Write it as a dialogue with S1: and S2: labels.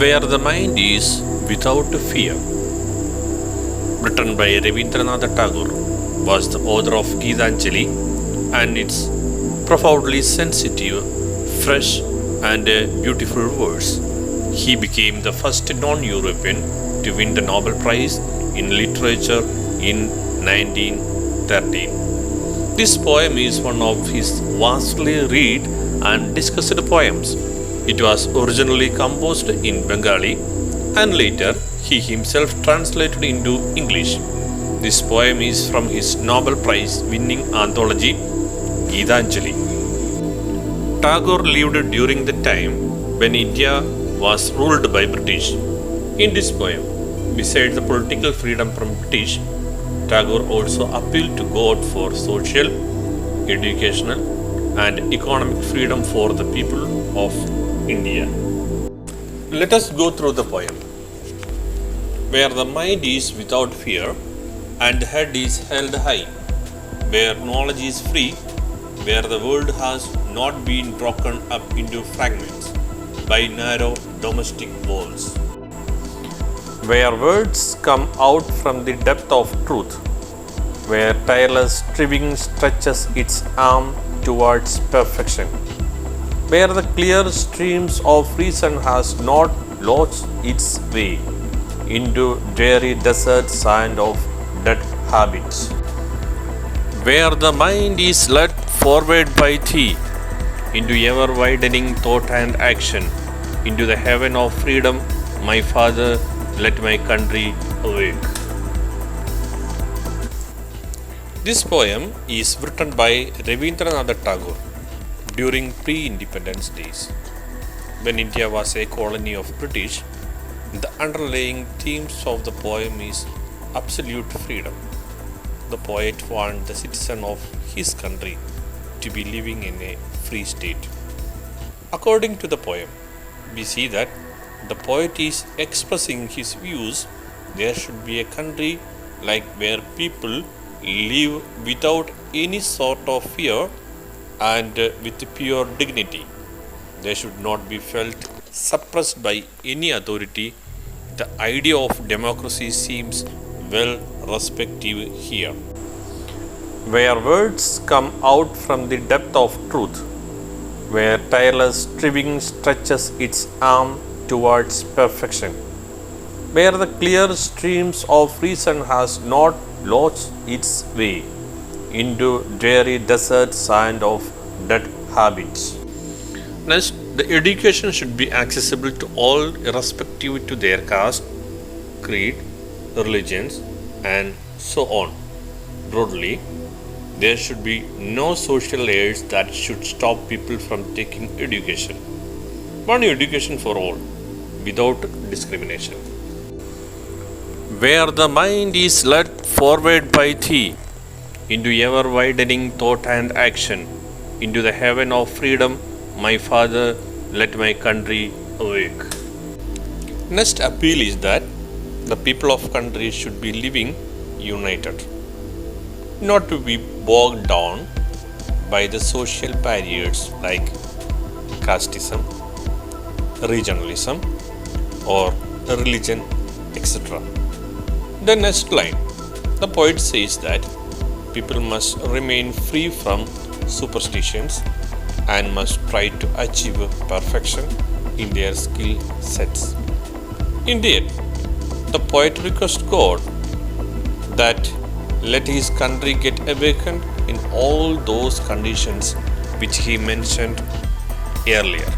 S1: Where the mind is without fear, written by Rabindranath Tagore, was the author of Gitanjali, and its profoundly sensitive, fresh, and beautiful verse. He became the first non-European to win the Nobel Prize in Literature in 1913. This poem is one of his vastly read and discussed poems. It was originally composed in Bengali and later he himself translated into English. This poem is from his Nobel Prize winning anthology Gitanjali. Tagore lived during the time when India was ruled by British. In this poem, besides the political freedom from British, Tagore also appealed to God for social, educational, and economic freedom for the people of India. Let us go through the poem. Where the mind is without fear and the head is held high, where knowledge is free, where the world has not been broken up into fragments by narrow domestic walls, where words come out from the depth of truth, where tireless striving stretches its arm towards perfection, where the clear streams of reason has not lost its way into dreary desert sand of dead habits, where the mind is led forward by thee into ever-widening thought and action, into the heaven of freedom, my Father, let my country awake. This poem is written by Rabindranath Tagore during pre-independence days. When India was a colony of British, the underlying themes of the poem is absolute freedom. The poet wants the citizen of his country to be living in a free state. According to the poem, we see that the poet is expressing his views. There should be a country like where people live without any sort of fear and with pure dignity. They should not be felt suppressed by any authority. The idea of democracy seems well respective here. Where words come out from the depth of truth, where tireless striving stretches its arm towards perfection, where the clear streams of reason has not lost its way into dreary desert sand of dead habits. Next, the education should be accessible to all irrespective to their caste, creed, religions, and so on. Broadly, there should be no social layers that should stop people from taking education. One education for all, without discrimination. Where the mind is led forward by thee into ever-widening thought and action, into the heaven of freedom, my Father, let my country awake. Next appeal is that the people of country should be living united, not to be bogged down by the social barriers like casteism, regionalism, or religion, etc. The next line, the poet says that people must remain free from superstitions and must try to achieve perfection in their skill sets. Indeed, the poet requests God that let his country get awakened in all those conditions which he mentioned earlier.